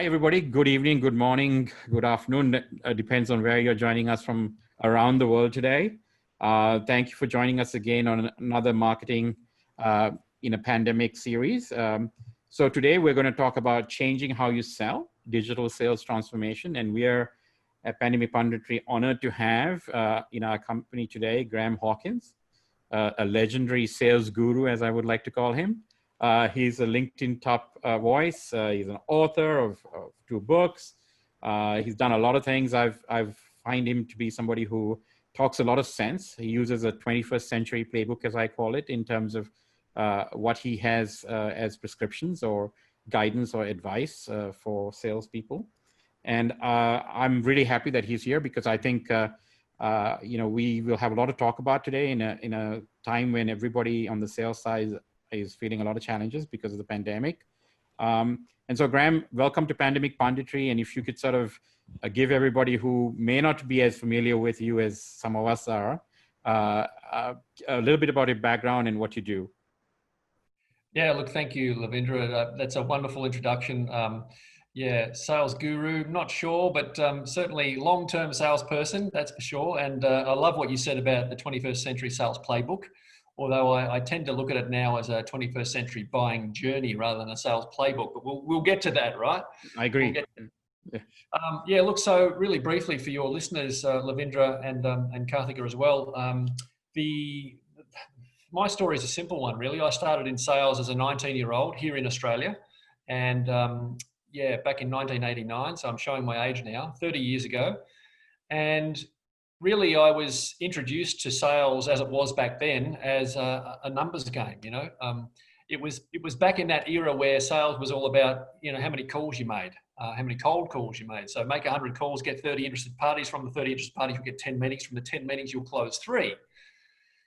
everybody. Good evening, good morning, good afternoon. Depends on where you're joining us from around the world today. Thank you for joining us again on another marketing in a pandemic series. So today we're going to talk about changing how you sell, digital sales transformation. And we are at Pandemic Punditry honored to have in our company today, Graham Hawkins, a legendary sales guru, as I would like to call him. He's a LinkedIn top voice. He's an author of 2 books. He's done a lot of things. I've find him to be somebody who talks a lot of sense. He uses a 21st century playbook, as I call it, in terms of what he has as prescriptions or guidance or advice for salespeople. And I'm really happy that he's here because I think we will have a lot to talk about today in a time when everybody on the sales side is feeling a lot of challenges because of the pandemic. And so Graham, welcome to Pandemic Punditry. And if you could sort of give everybody who may not be as familiar with you as some of us are, a little bit about your background and what you do. Yeah, look, thank you, Lavindra. That's a wonderful introduction. Yeah, sales guru, not sure, but certainly long-term salesperson, that's for sure. And I love what you said about the 21st century sales playbook. Although I tend to look at it now as a 21st century buying journey rather than a sales playbook, but we'll get to that, right? I agree. Yeah, look, so really briefly for your listeners, Lavindra and Karthika as well, my story is a simple one, really. I started in sales as a 19-year-old here in Australia, and yeah, back in 1989, so I'm showing my age now, 30 years ago, and really, I was introduced to sales as it was back then as a numbers game. You know, it was back in that era where sales was all about how many calls you made, how many cold calls you made. So make 100 calls, get 30 interested parties. From the 30 interested parties, you'll get 10 meetings. From the 10 meetings, you'll close 3.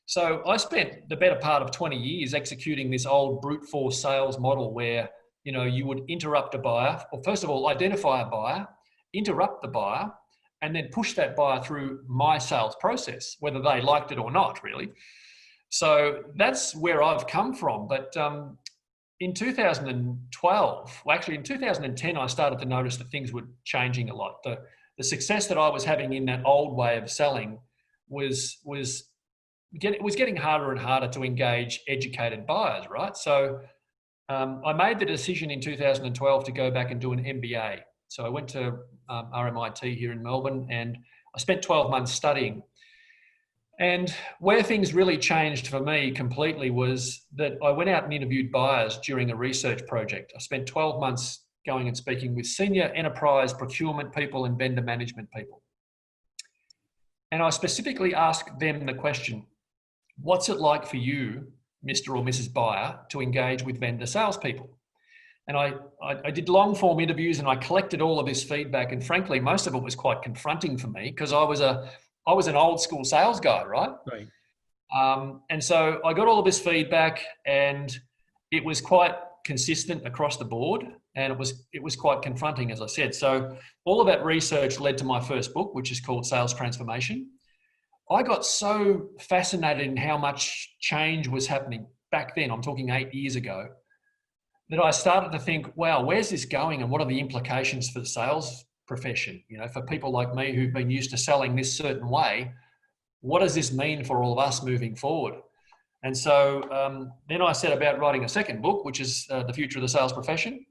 So I spent the better part of 20 years executing this old brute force sales model where you would interrupt a buyer, or first of all identify a buyer, interrupt the buyer, and then push that buyer through my sales process, whether they liked it or not, really. So that's where I've come from. But in 2012, well, actually in 2010, I started to notice that things were changing a lot. The success that I was having in that old way of selling was getting harder and harder to engage educated buyers, right? So I made the decision in 2012 to go back and do an MBA. So I went to RMIT here in Melbourne and I spent 12 months studying. And where things really changed for me completely was that I went out and interviewed buyers during a research project. I spent 12 months going and speaking with senior enterprise procurement people and vendor management people. And I specifically asked them the question, what's it like for you, Mr. or Mrs. Buyer, to engage with vendor salespeople? And I did long form interviews and I collected all of this feedback. And frankly, most of it was quite confronting for me because I was an old school sales guy, right? Right. And so I got all of this feedback and it was quite consistent across the board. And it was quite confronting, as I said. So all of that research led to my first book, which is called Sales Transformation. I got so fascinated in how much change was happening back then. I'm talking 8 years ago. That I started to think, wow, where's this going and what are the implications for the sales profession? For people like me who've been used to selling this certain way, what does this mean for all of us moving forward? And so then I set about writing a second book, which is The Future of the Sales Profession.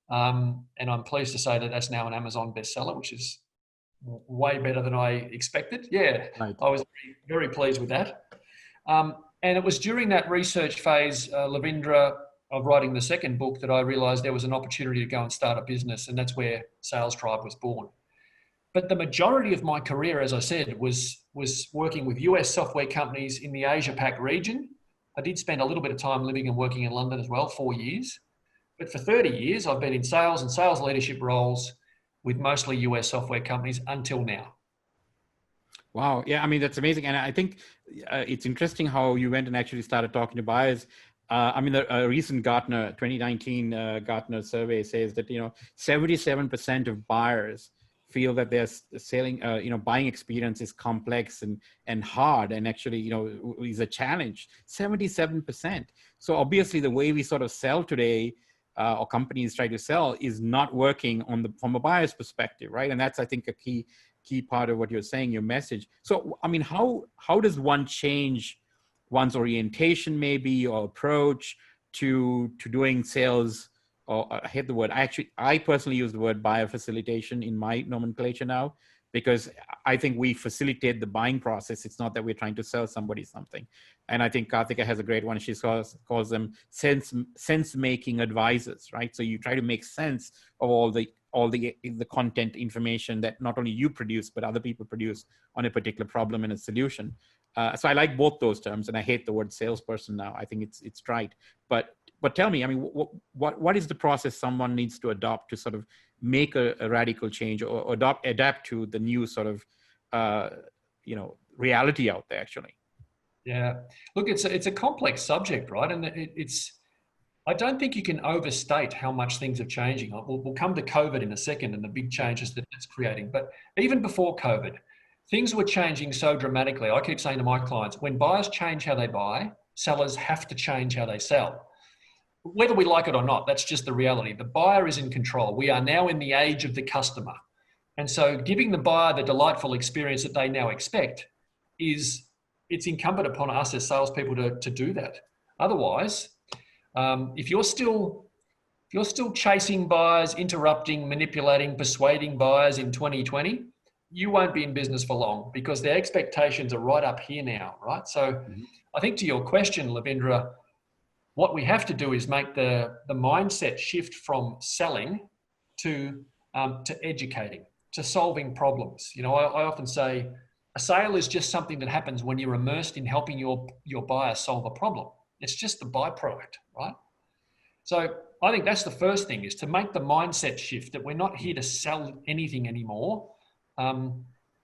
And I'm pleased to say that that's now an Amazon bestseller, which is way better than I expected. Yeah, right. I was very pleased with that. And it was during that research phase, Lavindra, of writing the second book that I realized there was an opportunity to go and start a business, and that's where Sales Tribe was born. But the majority of my career, as I said, was working with US software companies in the Asia Pac region. I did spend a little bit of time living and working in London as well, 4 years. But for 30 years, I've been in sales and sales leadership roles with mostly US software companies until now. Wow. Yeah, I mean, that's amazing. And I think it's interesting how you went and actually started talking to buyers. I mean, a recent Gartner 2019 Gartner survey says that 77% of buyers feel that their selling, buying experience is complex and hard, and actually, is a challenge. 77%. So obviously, the way we sort of sell today or companies try to sell is not working from a buyer's perspective, right? And that's, I think, a key part of what you're saying, your message. So, I mean, how does one change one's orientation, maybe, or approach to doing sales? Or I hate the word. I personally use the word buyer facilitation in my nomenclature now, because I think we facilitate the buying process. It's not that we're trying to sell somebody something. And I think Karthika has a great one. She calls them sense-making advisors, right? So you try to make sense of all the content information that not only you produce, but other people produce on a particular problem and a solution. So I like both those terms, and I hate the word salesperson now. I think it's trite. But tell me, I mean, what is the process someone needs to adopt to sort of make a radical change, or adapt to the new sort of reality out there, actually? Yeah, look, it's a complex subject, right? And I don't think you can overstate how much things are changing. We'll come to COVID in a second and the big changes that it's creating. But even before COVID, things were changing so dramatically. I keep saying to my clients, when buyers change how they buy, sellers have to change how they sell. Whether we like it or not, that's just the reality. The buyer is in control. We are now in the age of the customer. And so giving the buyer the delightful experience that they now expect it's incumbent upon us as salespeople to do that. Otherwise, if you're still chasing buyers, interrupting, manipulating, persuading buyers in 2020, you won't be in business for long, because their expectations are right up here now, right? So I think, to your question, Lavindra, what we have to do is make the mindset shift from selling to educating, to solving problems. You know, I often say a sale is just something that happens when you're immersed in helping your buyer solve a problem. It's just the byproduct, right? So I think that's the first thing, is to make the mindset shift that we're not here to sell anything anymore.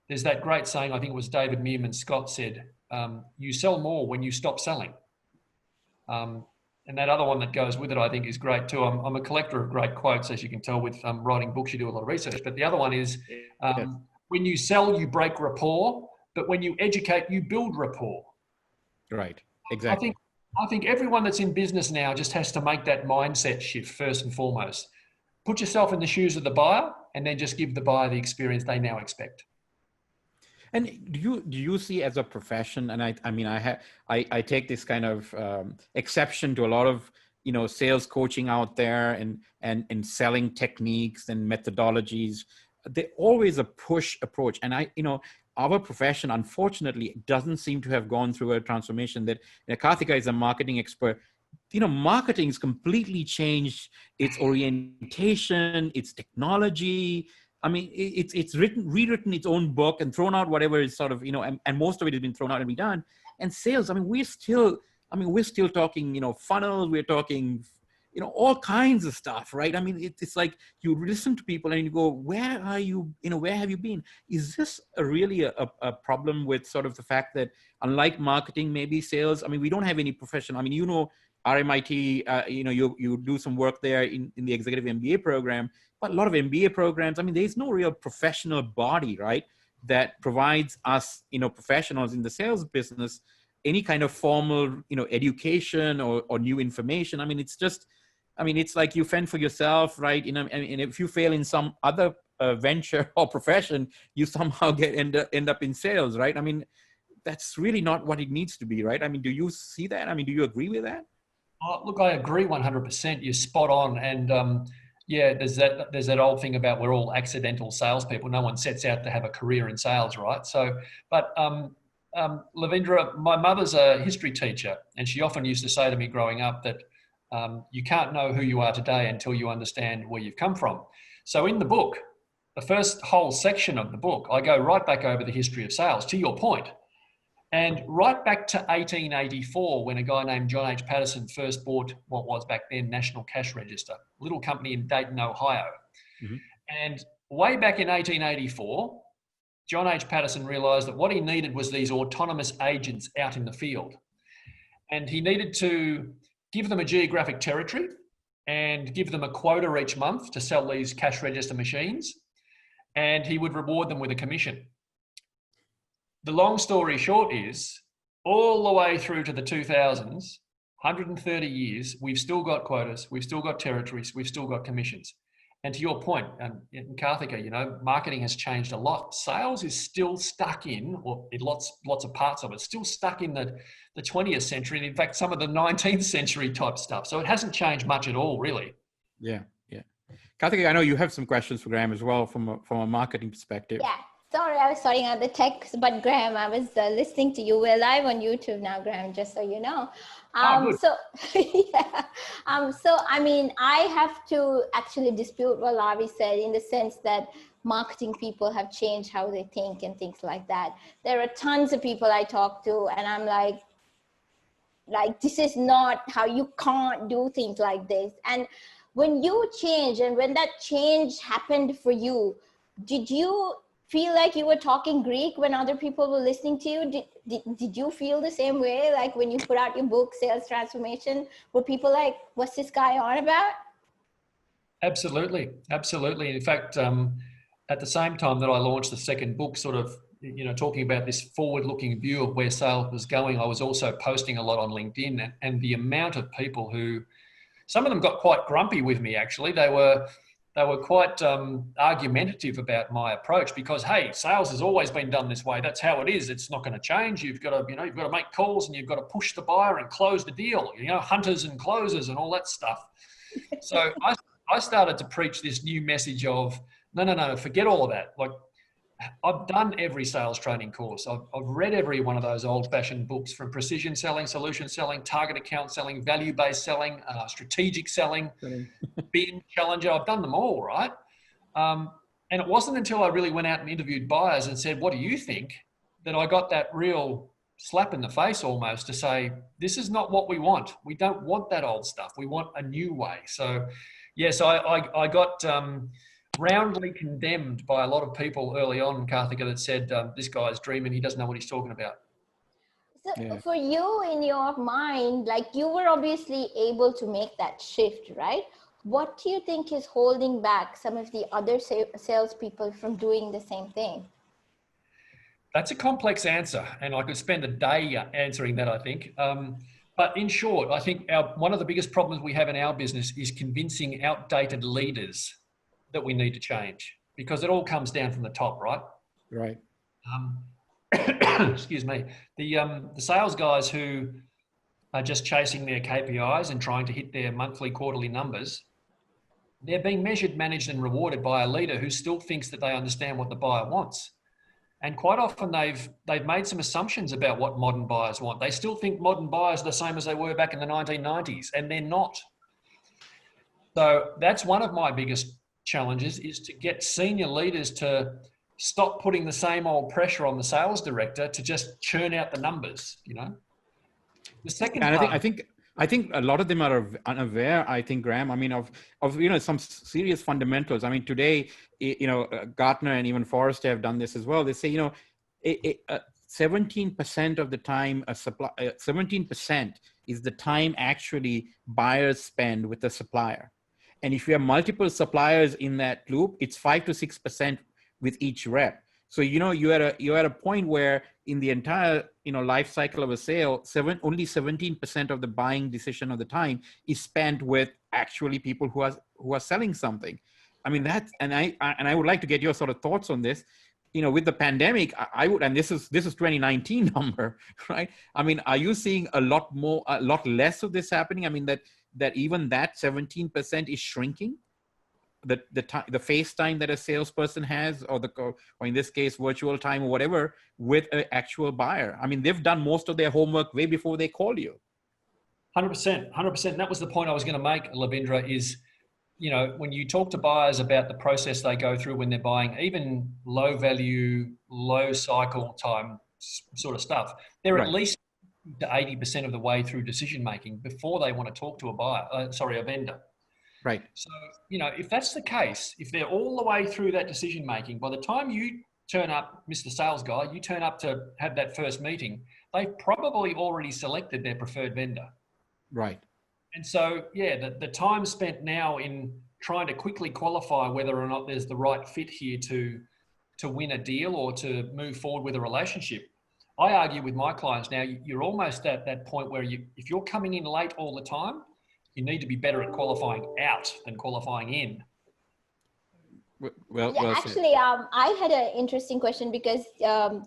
There's that great saying, I think it was David Meerman Scott said, you sell more when you stop selling. And that other one that goes with it, I think, is great too. I'm a collector of great quotes, as you can tell with writing books. You do a lot of research. But the other one is, when you sell, you break rapport. But when you educate, you build rapport. Right. Exactly. I think everyone that's in business now just has to make that mindset shift first and foremost. Put yourself in the shoes of the buyer, and then just give the buyer the experience they now expect. And do you see, as a profession, and I take this kind of exception to a lot of sales coaching out there and selling techniques and methodologies. They always a push approach, and our profession, unfortunately, doesn't seem to have gone through a transformation. That Karthika is a marketing expert. Marketing's completely changed its orientation, its technology. I mean, it's rewritten its own book and thrown out whatever is sort of, and most of it has been thrown out and redone. And sales, I mean, we're still talking, funnels, we're talking, all kinds of stuff, right? I mean, it's like you listen to people and you go, where are you, where have you been? Is this really a problem with sort of the fact that, unlike marketing, maybe sales, I mean, we don't have any profession. I mean, RMIT, you do some work there in the executive MBA program, but a lot of MBA programs, I mean, there's no real professional body, right, that provides us, professionals in the sales business, any kind of formal, education or new information. I mean, it's like you fend for yourself, right? And if you fail in some other venture or profession, you somehow end up in sales, right? I mean, that's really not what it needs to be, right? I mean, do you see that? I mean, do you agree with that? Oh, look, I agree 100%. You're spot on. And yeah, there's that old thing about we're all accidental salespeople. No one sets out to have a career in sales, right? So, but Lavindra, my mother's a history teacher, and she often used to say to me growing up that you can't know who you are today until you understand where you've come from. So in the book, the first whole section of the book, I go right back over the history of sales, to your point. And right back to 1884, when a guy named John H. Patterson first bought what was back then National Cash Register, a little company in Dayton, Ohio. Mm-hmm. And way back in 1884, John H. Patterson realized that what he needed was these autonomous agents out in the field. And he needed to give them a geographic territory and give them a quota each month to sell these cash register machines. And he would reward them with a commission. The long story short is, all the way through to the 2000s, 130 years, we've still got quotas, we've still got territories, we've still got commissions. And to your point, in Karthika, you know, marketing has changed a lot. Sales is still stuck in, or in lots of parts of it, still stuck in the 20th century, and in fact, some of the 19th century type stuff. So it hasn't changed much at all, really. Yeah, yeah. Karthika, I know you have some questions for Graham as well from a marketing perspective. Yeah. Sorry, I was sorting out the text, but Graham, I was listening to you. We're live on YouTube now, Graham, just so you know. So, yeah. So, I mean, I have to actually dispute what Lavi said in the sense that marketing people have changed how they think and things like that. There are tons of people I talk to, and I'm like, this is not how, you can't do things like this. And when you change, and when that change happened for you, did you feel like you were talking Greek when other people were listening to you? Did you feel the same way? Like when you put out your book, Sales Transformation, were people like, what's this guy on about? Absolutely. Absolutely. In fact, at the same time that I launched the second book, sort of, you know, talking about this forward-looking view of where sales was going, I was also posting a lot on LinkedIn, and the amount of people who, some of them got quite grumpy with me, actually. They were quite argumentative about my approach because, hey, sales has always been done this way. That's how it is. It's not going to change. You've got to make calls, and you've got to push the buyer and close the deal. You know, hunters and closers and all that stuff. So I started to preach this new message of no, forget all of that. Like, I've done every sales training course. I've read every one of those old-fashioned books, from precision selling, solution selling, target account selling, value-based selling, strategic selling, BIM, Challenger. I've done them all, right? And it wasn't until I really went out and interviewed buyers and said, what do you think, that I got that real slap in the face almost to say, this is not what we want. We don't want that old stuff. We want a new way. So, yes, I got roundly condemned by a lot of people early on, Karthika, that said, this guy's dreaming, he doesn't know what he's talking about. So for you, in your mind, like, you were obviously able to make that shift, right? What do you think is holding back some of the other salespeople from doing the same thing? That's a complex answer, and I could spend a day answering that, I think. But in short, I think one of the biggest problems we have in our business is convincing outdated leaders that we need to change, because it all comes down from the top, right? Right. Excuse me. The sales guys who are just chasing their KPIs and trying to hit their monthly, quarterly numbers, they're being measured, managed, and rewarded by a leader who still thinks that they understand what the buyer wants. And quite often they've made some assumptions about what modern buyers want. They still think modern buyers are the same as they were back in the 1990s, and they're not. So that's one of my biggest challenges, is to get senior leaders to stop putting the same old pressure on the sales director to just churn out the numbers, you know. The second part, I think a lot of them are unaware, I think, Graham, I mean, of you know, some serious fundamentals. I mean, today, you know, Gartner and even Forrester have done this as well. They say, you know, 17% of the time, 17% is the time actually buyers spend with the supplier. And if you have multiple suppliers in that loop, it's 5 to 6% with each rep. So, you know, you're at a point where in the entire, you know, life cycle of a sale, only 17% of the buying decision of the time is spent with actually people who are selling something. I mean, and I would like to get your sort of thoughts on this. You know, with the pandemic, I would, and this is 2019 number, right? I mean, are you seeing a lot less of this happening? I mean, that even that 17% is shrinking, the face time that a salesperson has, or in this case, virtual time or whatever, with an actual buyer. I mean, they've done most of their homework way before they call you. 100%. And that was the point I was going to make, Lavindra, is, you know, when you talk to buyers about the process they go through when they're buying even low value, low cycle time sort of stuff, they're right. At least to 80% of the way through decision making before they want to talk to a vendor. Right. So, you know, if that's the case, if they're all the way through that decision making, by the time you turn up, Mr. Sales Guy, you turn up to have that first meeting, they've probably already selected their preferred vendor. Right. And so, yeah, the time spent now in trying to quickly qualify whether or not there's the right fit here to win a deal or to move forward with a relationship, I argue with my clients now, you're almost at that point where if you're coming in late all the time, you need to be better at qualifying out than qualifying in. Well, yeah, well actually, I had an interesting question because,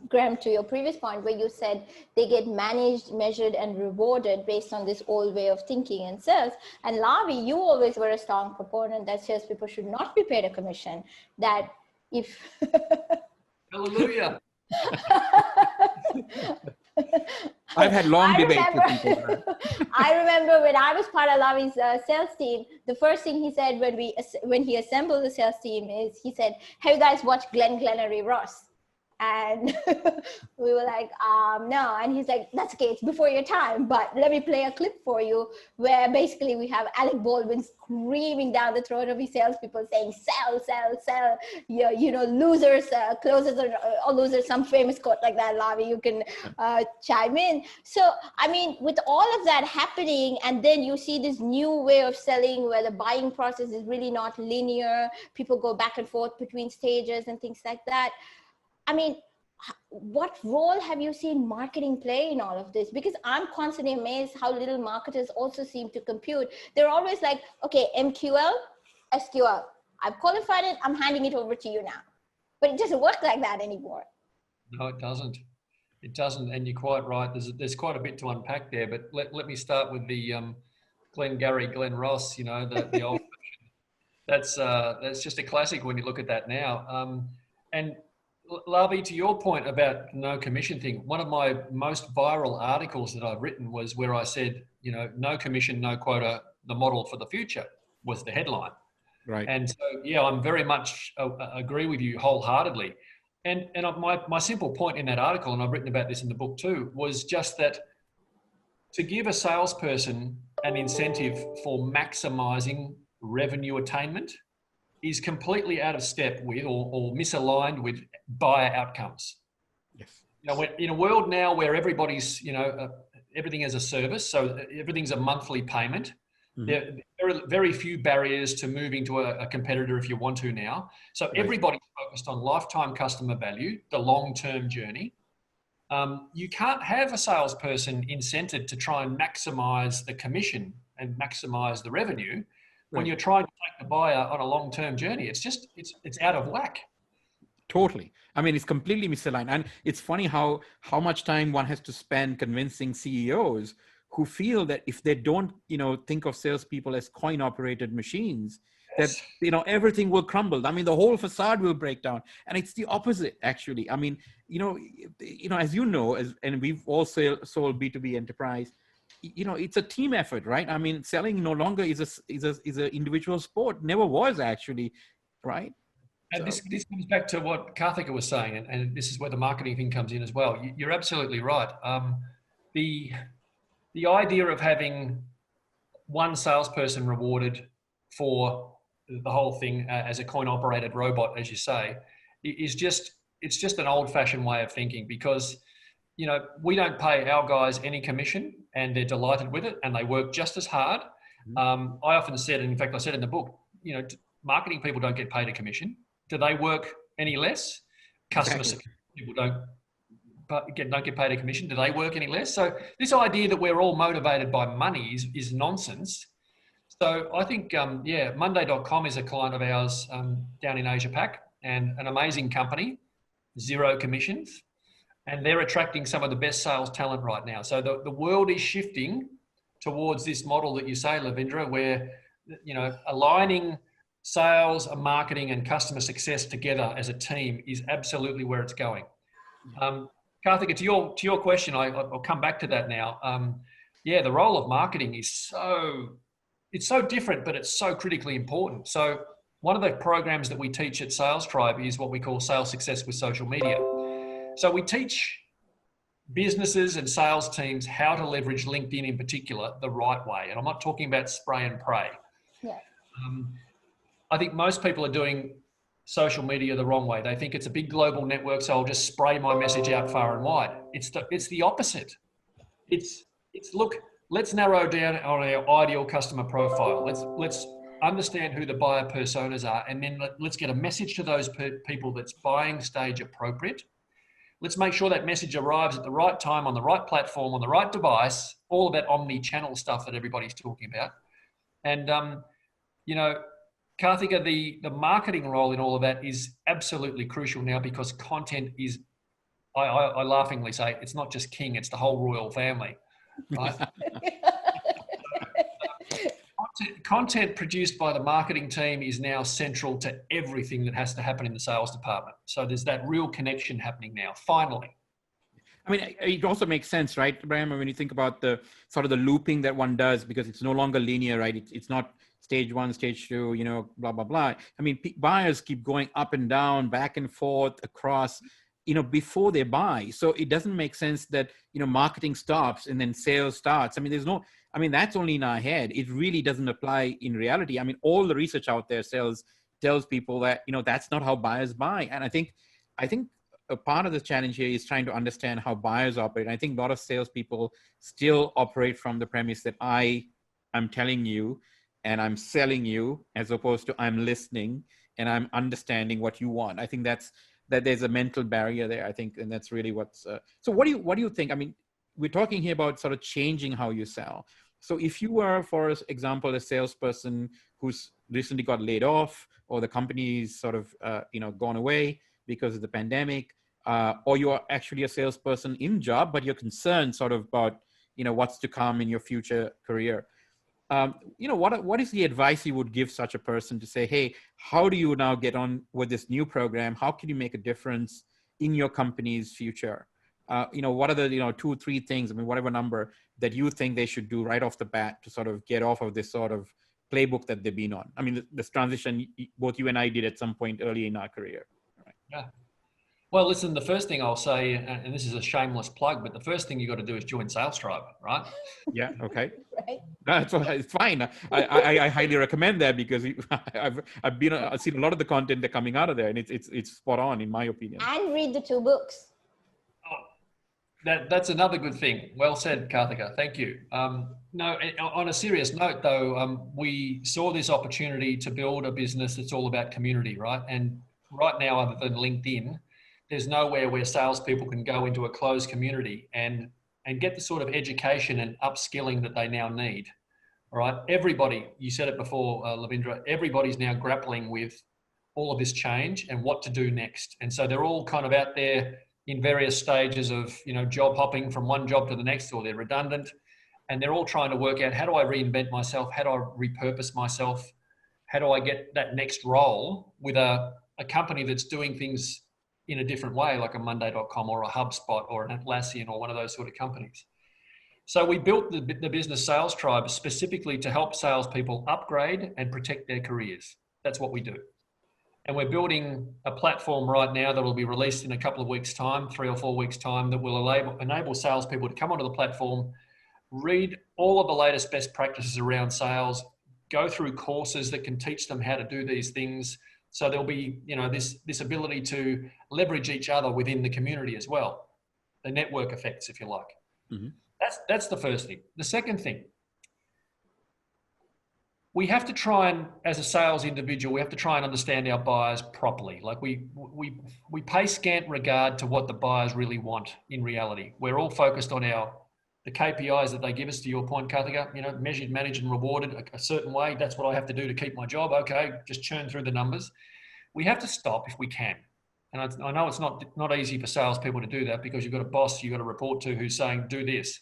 Graham, to your previous point where you said they get managed, measured, and rewarded based on this old way of thinking in sales. And Lavi, you always were a strong proponent that salespeople should not be paid a commission. That if Hallelujah. I've had long debates with people. I remember when I was part of Lavi's sales team, the first thing he said when he assembled the sales team is he said, "Have you guys watched Glengarry Ross?" And we were like, no. And he's like, "That's okay, it's before your time, but let me play a clip for you," where basically we have Alec Baldwin screaming down the throat of his salespeople saying, "Sell, sell, sell, you know, losers, closers or losers," some famous quote like that. Lavi, you can chime in. So, I mean, with all of that happening, and then you see this new way of selling where the buying process is really not linear. People go back and forth between stages and things like that. I mean, what role have you seen marketing play in all of this? Because I'm constantly amazed how little marketers also seem to compute. They're always like, okay, MQL, SQL, I've qualified it, I'm handing it over to you now. But it doesn't work like that anymore. No, it doesn't. It doesn't. And you're quite right. There's quite a bit to unpack there, but let me start with the Glen Ross, you know, the old that's just a classic when you look at that now. And Lavi, to your point about no commission thing, one of my most viral articles that I've written was where I said, you know, no commission, no quota, the model for the future was the headline. Right. And so, yeah, I'm very much agree with you wholeheartedly. And my simple point in that article, and I've written about this in the book too, was just that to give a salesperson an incentive for maximizing revenue attainment is completely out of step with or misaligned with buyer outcomes. Yes. You know, we're in a world now where everybody's, you know, everything as a service, so everything's a monthly payment. Mm-hmm. There are very few barriers to moving to a competitor if you want to now. So right. Everybody's focused on lifetime customer value, the long-term journey. You can't have a salesperson incented to try and maximize the commission and maximize the revenue when you're trying to take the buyer on a long-term journey. It's just, it's out of whack. Totally. I mean, it's completely misaligned. And it's funny how much time one has to spend convincing CEOs who feel that if they don't, you know, think of salespeople as coin-operated machines, that, you know, everything will crumble. I mean, the whole facade will break down. And it's the opposite, actually. I mean, you know, as you know, and we've also sold B2B enterprise, you know, it's a team effort, right? I mean, selling no longer is a individual sport. Never was, actually, right? And so. This comes back to what Karthika was saying, and this is where the marketing thing comes in as well. You're absolutely right. The idea of having one salesperson rewarded for the whole thing as a coin-operated robot, as you say, it's just an old-fashioned way of thinking, because, you know, we don't pay our guys any commission and they're delighted with it and they work just as hard. Mm-hmm. I often said, and in fact, I said in the book, you know, marketing people don't get paid a commission. Do they work any less? Customer support people don't get paid a commission. Do they work any less? So this idea that we're all motivated by money is nonsense. So I think, Monday.com is a client of ours down in Asia Pac, and an amazing company, 0 commissions. And they're attracting some of the best sales talent right now. So the world is shifting towards this model that you say, Lavindra, where, you know, aligning sales and marketing and customer success together as a team is absolutely where it's going. Karthika, to your question, I'll come back to that now. The role of marketing is so different, but it's so critically important. So one of the programs that we teach at Sales Tribe is what we call sales success with social media. So we teach businesses and sales teams how to leverage LinkedIn in particular the right way. And I'm not talking about spray and pray. Yeah. I think most people are doing social media the wrong way. They think it's a big global network, so I'll just spray my message out far and wide. It's the opposite. It's look, let's narrow down on our ideal customer profile. Let's understand who the buyer personas are, and then let's get a message to those people that's buying stage appropriate. Let's make sure that message arrives at the right time, on the right platform, on the right device, all of that omni-channel stuff that everybody's talking about. And, you know, Karthika, the marketing role in all of that is absolutely crucial now, because content is, I laughingly say, it's not just king, it's the whole royal family, right? Content produced by the marketing team is now central to everything that has to happen in the sales department. So there's that real connection happening now, finally. I mean, it also makes sense, right, Braham, when you think about the sort of the looping that one does, because it's no longer linear, right? It's not stage one, stage two, you know, blah, blah, blah. I mean, buyers keep going up and down, back and forth, across, you know, before they buy. So it doesn't make sense that, you know, marketing stops and then sales starts. I mean, that's only in our head. It really doesn't apply in reality. I mean, all the research out there tells people that, you know, that's not how buyers buy. And I think a part of the challenge here is trying to understand how buyers operate. I think a lot of salespeople still operate from the premise that I'm telling you and I'm selling you, as opposed to I'm listening and I'm understanding what you want. I think that there's a mental barrier there, I think, and that's really what's, so what do you think? I mean, we're talking here about sort of changing how you sell. So if you were, for example, a salesperson who's recently got laid off, or the company's sort of, you know, gone away because of the pandemic, or you are actually a salesperson in job, but you're concerned sort of about, you know, what's to come in your future career. You know, what is the advice you would give such a person to say, hey, how do you now get on with this new program? How can you make a difference in your company's future? You know, what are the, you know, 2 or 3 things, I mean, whatever number that you think they should do right off the bat to sort of get off of this sort of playbook that they've been on? I mean, this transition, both you and I did at some point early in our career. Right? Yeah. Well, listen, the first thing I'll say, and this is a shameless plug, but the first thing you got to do is join Sales Tribe, right? Yeah. Okay. Right. That's it's fine. I highly recommend that, because I've seen a lot of the content that's coming out of there, and it's spot on in my opinion. And read the 2 books. Oh, that's another good thing. Well said, Karthika. Thank you. No, on a serious note though, we saw this opportunity to build a business that's all about community, right? And right now, other than LinkedIn, there's nowhere where salespeople can go into a closed community and get the sort of education and upskilling that they now need. All right. Everybody, you said it before, Lavindra, everybody's now grappling with all of this change and what to do next. And so they're all kind of out there in various stages of, you know, job hopping from one job to the next, or they're redundant, and they're all trying to work out, how do I reinvent myself? How do I repurpose myself? How do I get that next role with a company that's doing things in a different way, like a Monday.com or a HubSpot or an Atlassian or one of those sort of companies. So we built the Business Sales Tribe specifically to help salespeople upgrade and protect their careers. That's what we do. And we're building a platform right now that will be released in a couple of weeks' time, 3 or 4 weeks' time, that will enable salespeople to come onto the platform, read all of the latest best practices around sales, go through courses that can teach them how to do these things. So there'll be, you know, this ability to leverage each other within the community as well. The network effects, if you like. Mm-hmm. That's the first thing. The second thing, we have to try and, as a sales individual, we have to try and understand our buyers properly. Like we pay scant regard to what the buyers really want in reality. We're all focused on the KPIs that they give us, to your point, Karthika, you know, measured, managed and rewarded a certain way. That's what I have to do to keep my job. Okay, just churn through the numbers. We have to stop if we can. And I know it's not easy for salespeople to do that, because you've got a boss you've got to report to who's saying, do this.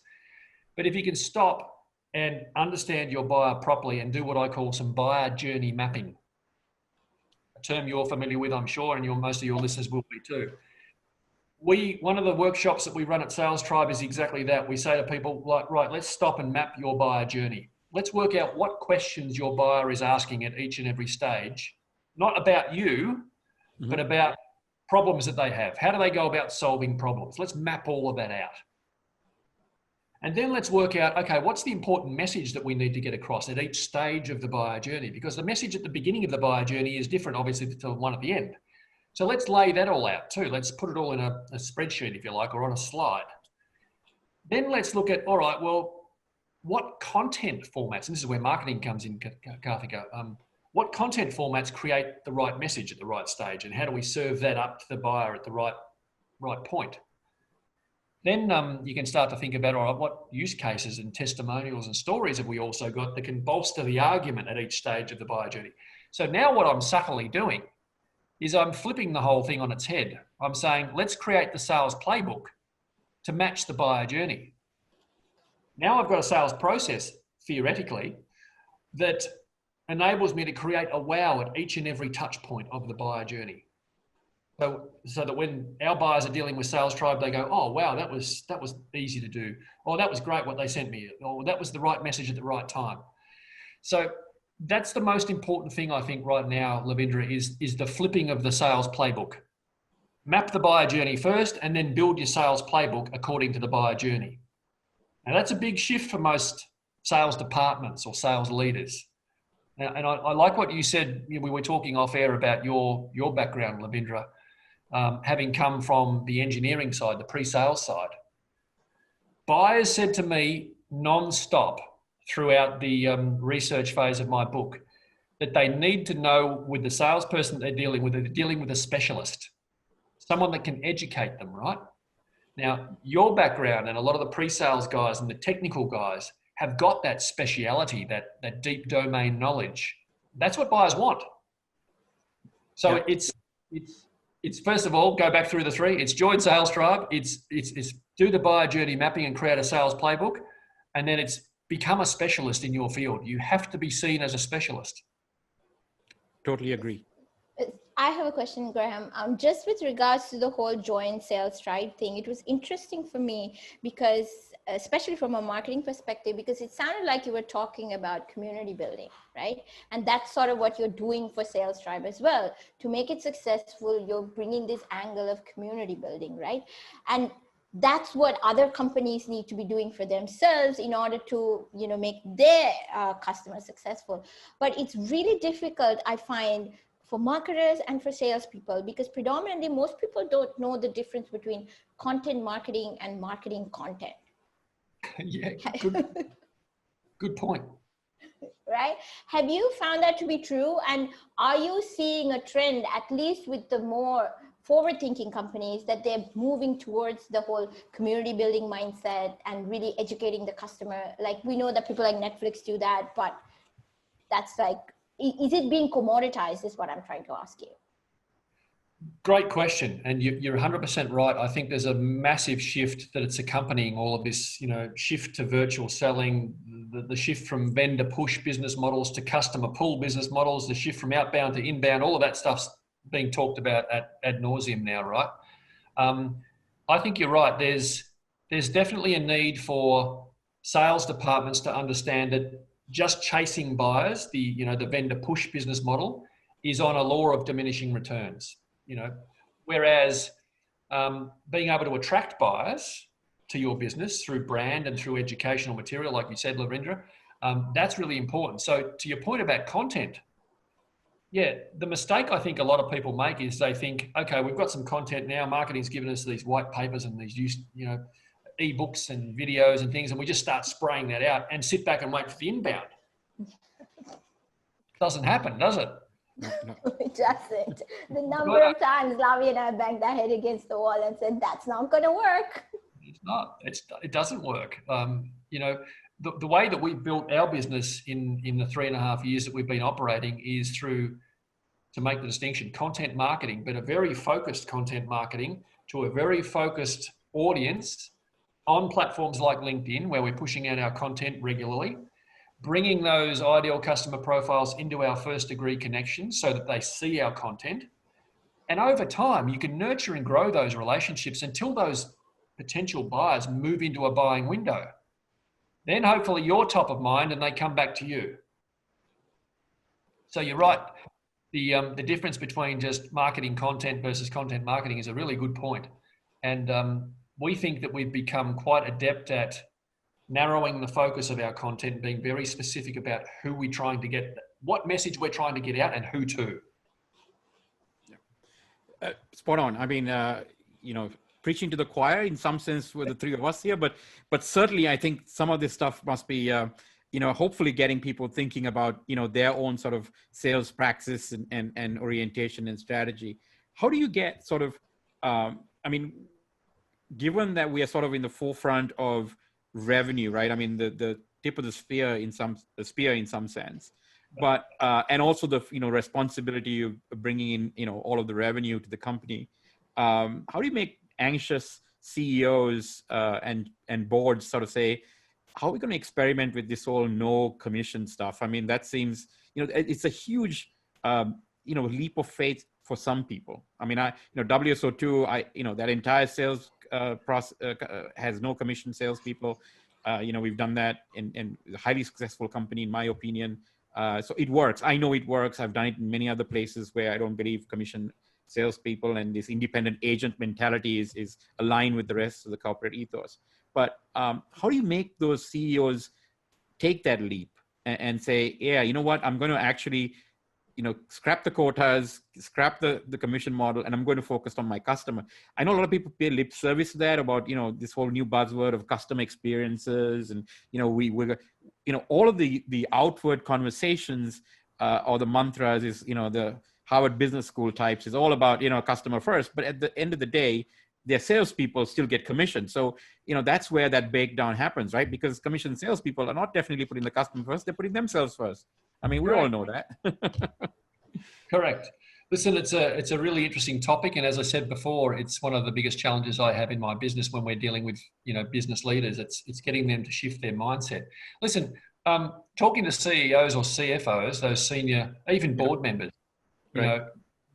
But if you can stop and understand your buyer properly and do what I call some buyer journey mapping, a term you're familiar with, I'm sure, and most of your listeners will be too. One of the workshops that we run at Sales Tribe is exactly that. We say to people, like, right, let's stop and map your buyer journey. Let's work out what questions your buyer is asking at each and every stage, not about you, mm-hmm. but about problems that they have. How do they go about solving problems? Let's map all of that out. And then let's work out, okay, what's the important message that we need to get across at each stage of the buyer journey? Because the message at the beginning of the buyer journey is different, obviously, to the one at the end. So let's lay that all out too. Let's put it all in a spreadsheet, if you like, or on a slide. Then let's look at, all right, well, what content formats, and this is where marketing comes in, Karthika, what content formats create the right message at the right stage, and how do we serve that up to the buyer at the right point? then you can start to think about, all right, what use cases and testimonials and stories have we also got that can bolster the argument at each stage of the buyer journey. So now what I'm subtly doing is I'm flipping the whole thing on its head. I'm saying, let's create the sales playbook to match the buyer journey. Now I've got a sales process, theoretically, that enables me to create a wow at each and every touch point of the buyer journey. So that when our buyers are dealing with Sales Tribe, they go, oh, wow, that was easy to do. Or that was great what they sent me. Or that was the right message at the right time. So that's the most important thing, I think, right now, Lavindra, is the flipping of the sales playbook. Map the buyer journey first and then build your sales playbook according to the buyer journey. Now, that's a big shift for most sales departments or sales leaders. Now, and I like what you said. We were talking off air about your background, Lavindra. Having come from the engineering side, the pre-sales side. Buyers said to me non-stop throughout the research phase of my book that they need to know with the salesperson they're dealing with a specialist, someone that can educate them, right? Now, your background and a lot of the pre-sales guys and the technical guys have got that speciality, that deep domain knowledge. That's what buyers want. So yeah. It's first of all, go back through the three. It's join Sales Tribe. It's do the buyer journey mapping and create a sales playbook. And then it's become a specialist in your field. You have to be seen as a specialist. Totally agree. I have a question, Graham. Just with regards to the whole joint Sales Tribe thing, it was interesting for me because, especially from a marketing perspective, because it sounded like you were talking about community building, right? And that's sort of what you're doing for Sales Tribe as well. To make it successful, you're bringing this angle of community building, right? And that's what other companies need to be doing for themselves in order to, make their customers successful. But it's really difficult, I find, for marketers and for salespeople, because predominantly most people don't know the difference between content marketing and marketing content. Yeah, good point. Right? Have you found that to be true? And are you seeing a trend, at least with the more forward-thinking companies, that they're moving towards the whole community building mindset and really educating the customer? Like, we know that people like Netflix do that, but that's like, is it being commoditized is what I'm trying to ask you. Great question. And you're 100% right. I think there's a massive shift that it's accompanying all of this, shift to virtual selling, the shift from vendor push business models to customer pull business models, the shift from outbound to inbound, all of that stuff's being talked about ad nauseum now, right? I think you're right. There's definitely a need for sales departments to understand that just chasing buyers, the vendor push business model, is on a law of diminishing returns. Whereas being able to attract buyers to your business through brand and through educational material, like you said, Lavindra, that's really important. So to your point about content, yeah, the mistake I think a lot of people make is they think, okay, we've got some content now, marketing's given us these white papers and these ebooks and videos and things, and we just start spraying that out and sit back and wait for the inbound. Doesn't happen, does it? No. It doesn't. The number of times Lavi and I banged our head against the wall and said, that's not going to work. It's not. It doesn't work. The way that we built our business in the 3.5 years that we've been operating is through, to make the distinction, content marketing, but a very focused content marketing to a very focused audience on platforms like LinkedIn, where we're pushing out our content regularly, bringing those ideal customer profiles into our first degree connections so that they see our content. And over time, you can nurture and grow those relationships until those potential buyers move into a buying window. Then hopefully you're top of mind and they come back to you. So you're right. The difference between just marketing content versus content marketing is a really good point. And we think that we've become quite adept at narrowing the focus of our content, being very specific about who we're trying to get, what message we're trying to get out and who to. Spot on. I mean, preaching to the choir in some sense with the three of us here, but certainly I think some of this stuff must be, hopefully getting people thinking about, their own sort of sales practice and orientation and strategy. How do you get sort of, given that we are sort of in the forefront of revenue, right? I mean, the tip of the spear in some sense, but and also the responsibility of bringing in all of the revenue to the company. How do you make anxious CEOs and boards sort of say, how are we going to experiment with this whole no commission stuff? I mean, that seems it's a huge leap of faith for some people. I mean, WSO2, that entire sales process has no commission salespeople. We've done that in a highly successful company, in my opinion. So it works. I know it works. I've done it in many other places where I don't believe commission salespeople, and this independent agent mentality is aligned with the rest of the corporate ethos. But how do you make those CEOs take that leap and say, yeah, you know what, I'm going to actually scrap the quotas, scrap the commission model, and I'm going to focus on my customer. I know a lot of people pay lip service to that about, this whole new buzzword of customer experiences. And, we're all of the outward conversations or the mantras is, the Harvard Business School types is all about, customer first. But at the end of the day, their salespeople still get commission. So, that's where that breakdown happens, right? Because commission salespeople are not definitely putting the customer first, they're putting themselves first. I mean, we all know that. Correct. Listen, it's a really interesting topic. And as I said before, it's one of the biggest challenges I have in my business when we're dealing with, business leaders. It's getting them to shift their mindset. Listen, talking to CEOs or CFOs, those senior, even board members, you've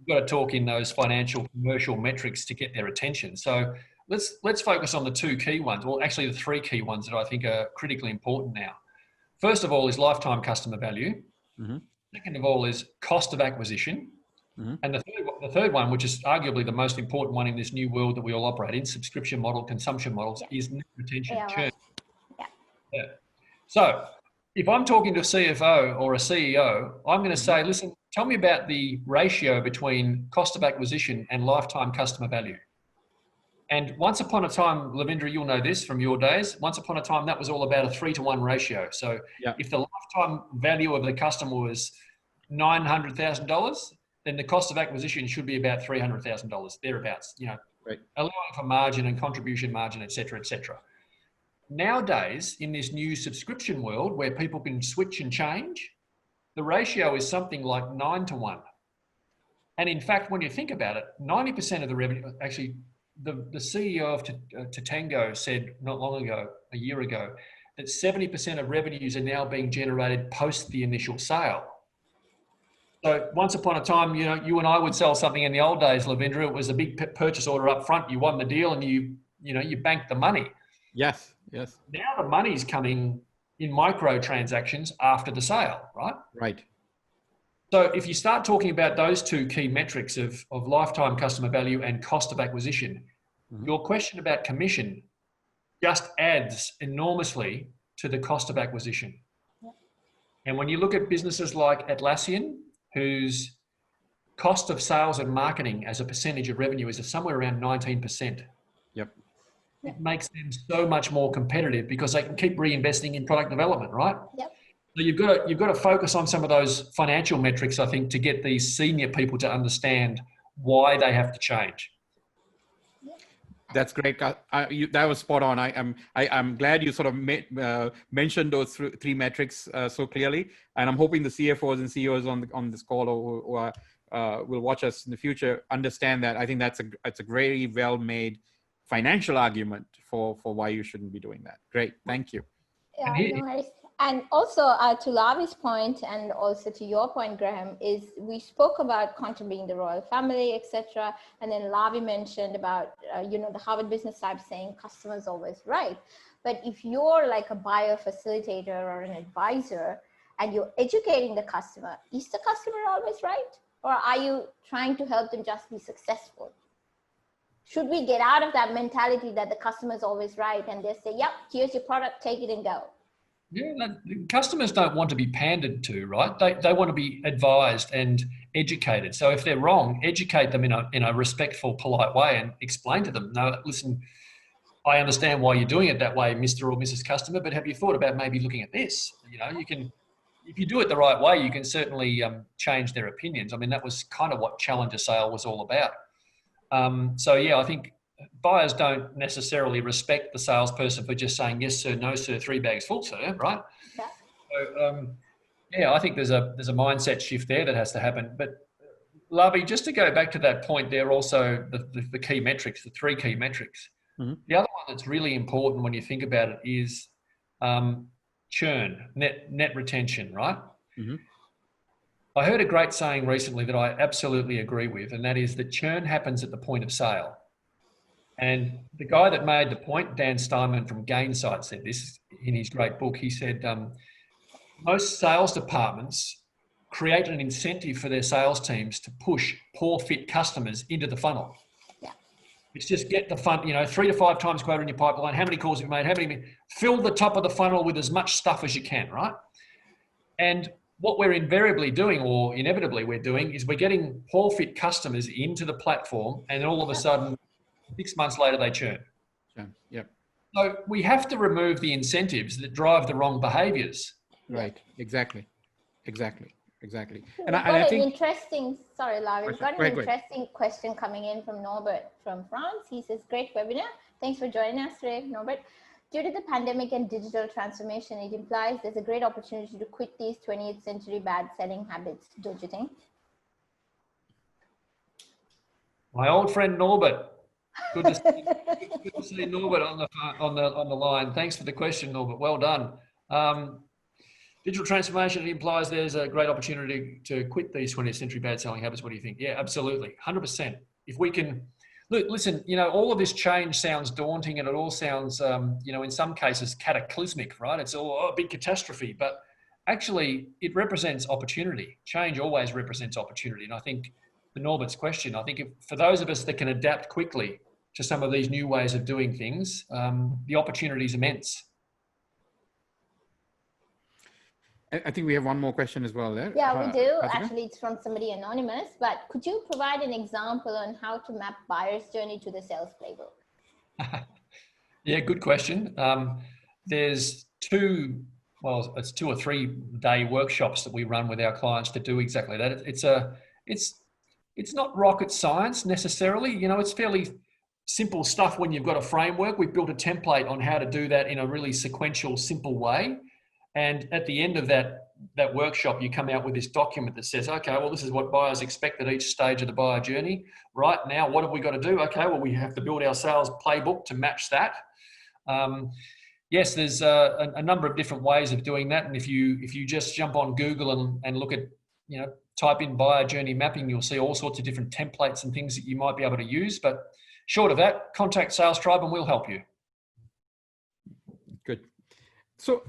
got to talk in those financial, commercial metrics to get their attention. So let's focus on the two key ones. Well, actually the three key ones that I think are critically important now. First of all is lifetime customer value. Mm-hmm. Second of all is cost of acquisition. Mm-hmm. And the third one, which is arguably the most important one in this new world that we all operate in, subscription model, consumption models, is net retention, churn. Yeah. So if I'm talking to a CFO or a CEO, I'm going to say, listen, tell me about the ratio between cost of acquisition and lifetime customer value. And once upon a time, Lavindra, you'll know this from your days, once upon a time, that was all about a 3-to-1 ratio. So if the lifetime value of the customer was $900,000, then the cost of acquisition should be about $300,000, thereabouts, allowing for margin and contribution margin, et cetera, et cetera. Nowadays, in this new subscription world where people can switch and change, the ratio is something like 9-to-1. And in fact, when you think about it, 90% of the revenue, actually, the CEO of Tatango said not long ago, a year ago, that 70% of revenues are now being generated post the initial sale. So once upon a time, you and I would sell something in the old days, Lavindra. It was a big purchase order up front. You won the deal and you banked the money. Yes. Now the money's coming in micro transactions after the sale, right? Right. So if you start talking about those two key metrics of lifetime customer value and cost of acquisition, your question about commission just adds enormously to the cost of acquisition. And when you look at businesses like Atlassian, whose cost of sales and marketing as a percentage of revenue is somewhere around 19%. Yep. It makes them so much more competitive because they can keep reinvesting in product development, right? Yep. So you've got to focus on some of those financial metrics, I think, to get these senior people to understand why they have to change. That's great. That was spot on. I'm glad you sort of mentioned those three metrics so clearly, and I'm hoping the CFOs and CEOs on this call or will watch us in the future understand that. I think it's a very well made financial argument for why you shouldn't be doing that. Great, thank you. Yeah, no worries. And also to Lavi's point, and also to your point, Graham, is we spoke about contributing the royal family, etc. And then Lavi mentioned about, the Harvard Business Lab saying customers always right. But if you're like a buyer, facilitator, or an advisor, and you're educating the customer, is the customer always right? Or are you trying to help them just be successful? Should we get out of that mentality that the customer is always right and they say, yep, here's your product, take it and go? Yeah, customers don't want to be pandered to, right? They want to be advised and educated. So if they're wrong, educate them in a respectful, polite way and explain to them, no, listen, I understand why you're doing it that way, Mr. or Mrs. Customer, but have you thought about maybe looking at this? You can, if you do it the right way, you can certainly change their opinions. I mean, that was kind of what Challenger Sale was all about. So yeah, I think buyers don't necessarily respect the salesperson for just saying, yes, sir, no, sir, 3 bags full, sir, right? Yeah. So, yeah, I think there's a mindset shift there that has to happen. But Lavi, just to go back to that point there, also the key metrics, the 3 key metrics. Mm-hmm. The other one that's really important when you think about it is churn, net retention, right? Mm-hmm. I heard a great saying recently that I absolutely agree with, and that is that churn happens at the point of sale. And the guy that made the point, Dan Steinman from Gainsight, said this in his great book. He said, most sales departments create an incentive for their sales teams to push poor fit customers into the funnel. Yeah. It's just get the fun, 3 to 5 times quota in your pipeline. How many calls have you made? Fill the top of the funnel with as much stuff as you can, right? And what we're invariably doing, or inevitably we're doing, is we're getting poor fit customers into the platform, and then all of a sudden, 6 months later, they churn. Sure. Yep. So we have to remove the incentives that drive the wrong behaviors. Right. Exactly. And I think interesting. Sorry, Larry. We've got an interesting question coming in from Norbert from France. He says, "Great webinar. Thanks for joining us today, Norbert. Due to the pandemic and digital transformation, it implies there's a great opportunity to quit these 20th century bad selling habits, don't you think?" My old friend Norbert. Good to see Norbert on the line. Thanks for the question, Norbert. Well done. Digital transformation, it implies there's a great opportunity to quit these 20th century bad selling habits. What do you think? Yeah, absolutely. 100%. If we can, look, listen, all of this change sounds daunting, and it all sounds, in some cases cataclysmic, right? It's all a big catastrophe, but actually it represents opportunity. Change always represents opportunity. And I think for Norbert's question, I think for those of us that can adapt quickly to some of these new ways of doing things, the opportunity is immense. I think we have one more question as well there. Yeah, we do. Actually, it's from somebody anonymous, but could you provide an example on how to map buyer's journey to the sales playbook? Yeah, good question. There's 2 or 3 day workshops that we run with our clients to do exactly that. It's not rocket science necessarily. It's fairly simple stuff when you've got a framework. We've built a template on how to do that in a really sequential, simple way. And at the end of that workshop, you come out with this document that says, okay, well, this is what buyers expect at each stage of the buyer journey. Right now, what have we got to do? Okay, well, we have to build our sales playbook to match that. Yes, there's a number of different ways of doing that. And if you just jump on Google and look at, type in buyer journey mapping, you'll see all sorts of different templates and things that you might be able to use. But short of that, contact Sales Tribe and we'll help you. Good. So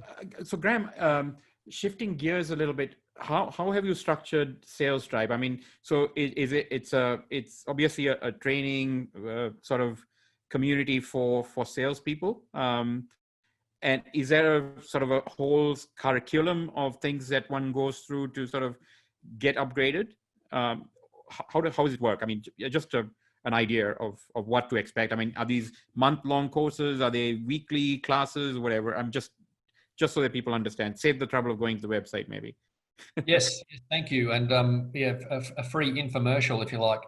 Graham, shifting gears a little bit, how have you structured Sales Tribe? I mean, so it's obviously a training sort of community for salespeople. And is there a sort of a whole curriculum of things that one goes through to sort of get upgraded? How does it work? I mean, just an idea of what to expect. I mean, are these month-long courses? Are they weekly classes? Whatever. I'm just so that people understand. Save the trouble of going to the website, maybe. Yes, thank you. And a free infomercial, if you like.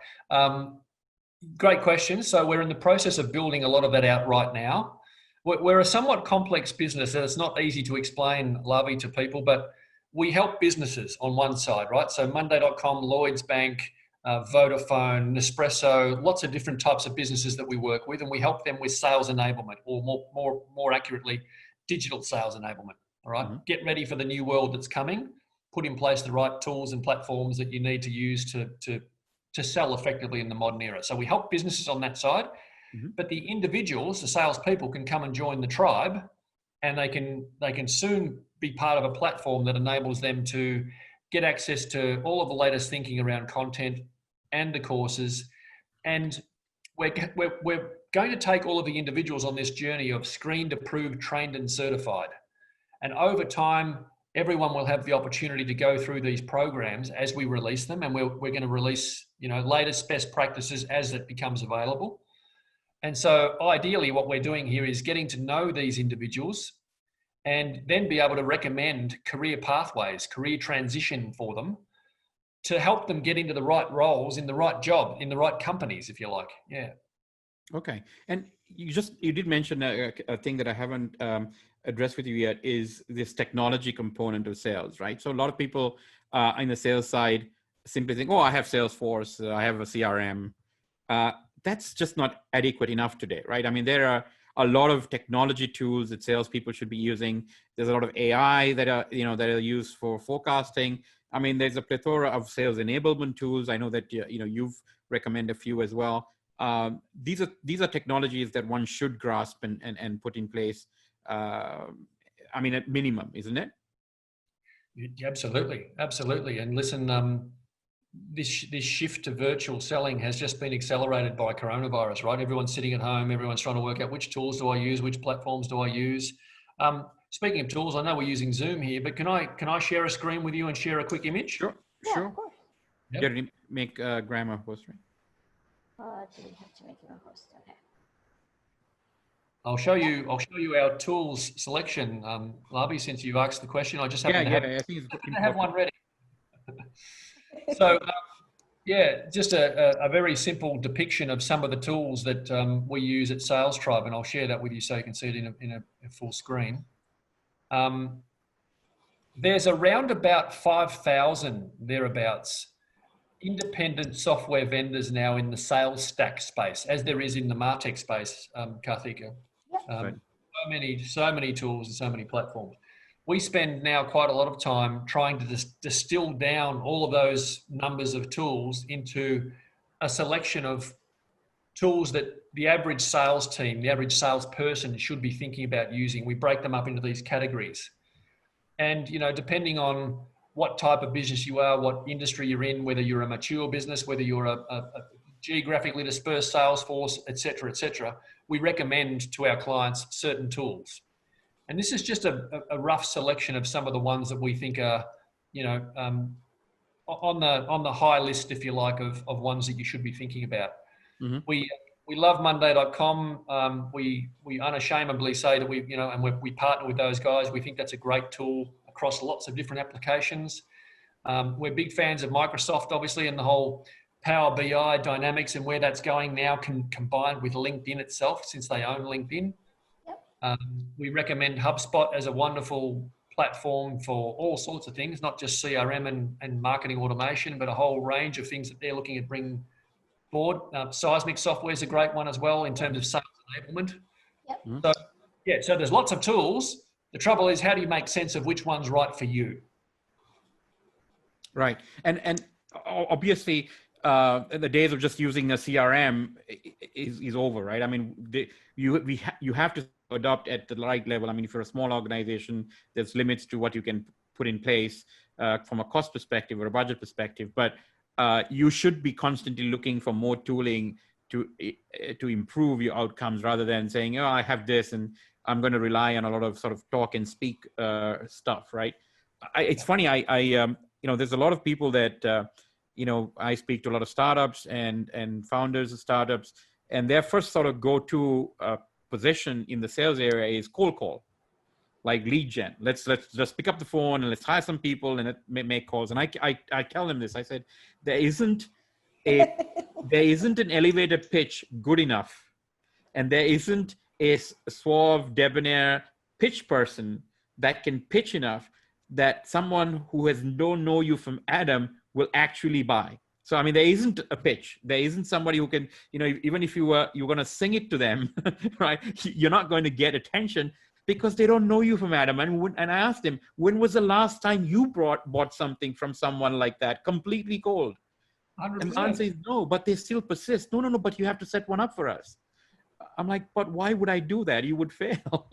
Great question. So we're in the process of building a lot of that out right now. We're a somewhat complex business, and it's not easy to explain, Lavi, to people, but we help businesses on one side, right? So Monday.com, Lloyds Bank, Vodafone, Nespresso, lots of different types of businesses that we work with, and we help them with sales enablement, or more accurately, digital sales enablement. All right. Mm-hmm. Get ready for the new world that's coming. Put in place the right tools and platforms that you need to use to sell effectively in the modern era. So we help businesses on that side, mm-hmm. But the individuals, the salespeople, can come and join the tribe, and they can soon be part of a platform that enables them to get access to all of the latest thinking around content and the courses. And we're going to take all of the individuals on this journey of screened, approved, trained, and certified. And over time, everyone will have the opportunity to go through these programs as we release them. And we're going to release, latest best practices as it becomes available. And so ideally what we're doing here is getting to know these individuals and then be able to recommend career pathways, career transition for them to help them get into the right roles, in the right job, in the right companies, if you like. Yeah. Okay. And you did mention a thing that I haven't addressed with you yet is this technology component of sales, right? So a lot of people in the sales side simply think, oh, I have Salesforce, I have a CRM. That's just not adequate enough today, right? I mean, there are a lot of technology tools that salespeople should be using. There's a lot of AI that are used for forecasting. I mean, there's a plethora of sales enablement tools. I know that you've recommended a few as well. These are technologies that one should grasp and put in place. I mean, at minimum, isn't it? Absolutely, absolutely. And listen, this shift to virtual selling has just been accelerated by coronavirus, right? Everyone's sitting at home. Everyone's trying to work out which tools do I use, which platforms do I use. Speaking of tools, I know we're using Zoom here, but can I share a screen with you and share a quick image? Sure, Yeah, sure. of course. Yep. Did you make Graham a host, right? Do we have to make him a host? Okay. I'll show you our tools selection, Labi, since you've asked the question. I just happen to have one ready. So, just a very simple depiction of some of the tools that we use at Sales Tribe, and I'll share that with you so you can see it in a full screen. There's around about 5,000 thereabouts independent software vendors now in the sales stack space, as there is in the MarTech space, Karthika. Right. So many tools and so many platforms. We spend now quite a lot of time trying to distill down all of those numbers of tools into a selection of tools that the average sales team, the average salesperson should be thinking about using. We break them up into these categories. And, depending on what type of business you are, what industry you're in, whether you're a mature business, whether you're a geographically dispersed sales force, et cetera, we recommend to our clients certain tools. And this is just a rough selection of some of the ones that we think are, on the high list, if you like, of ones that you should be thinking about. Mm-hmm. We love Monday.com. We unashamedly say that we partner with those guys. We think that's a great tool across lots of different applications. We're big fans of Microsoft, obviously, and the whole Power BI dynamics and where that's going now can combine with LinkedIn itself, since they own LinkedIn. Yep. We recommend HubSpot as a wonderful platform for all sorts of things, not just CRM and marketing automation, but a whole range of things that they're looking at bringing forward. Seismic software is a great one as well in terms of sales enablement. Yep. So there's lots of tools. The trouble is, how do you make sense of which one's right for you? Right. And obviously, the days of just using a CRM is over, right? I mean, you have to adopt at the right level. I mean, if you're a small organization, there's limits to what you can put in place from a cost perspective or a budget perspective. But you should be constantly looking for more tooling to improve your outcomes, rather than saying, oh, I have this and I'm going to rely on a lot of sort of talk and speak stuff, right? It's funny, there's a lot of people that, I speak to a lot of startups and founders of startups, and their first sort of go-to position in the sales area is cold call, like lead gen. Let's just pick up the phone and let's hire some people and make calls. And I tell them this. I said, there isn't an elevator pitch good enough, and there isn't a suave, debonair pitch person that can pitch enough that someone who don't know you from Adam will actually buy. So, I mean, there isn't a pitch. There isn't somebody who can, even if you're going to sing it to them, right, you're not going to get attention because they don't know you from Adam. And I asked them, when was the last time you bought something from someone like that, completely cold? 100%. And the answer is no, but they still persist. No, but you have to set one up for us. I'm like, but why would I do that? You would fail,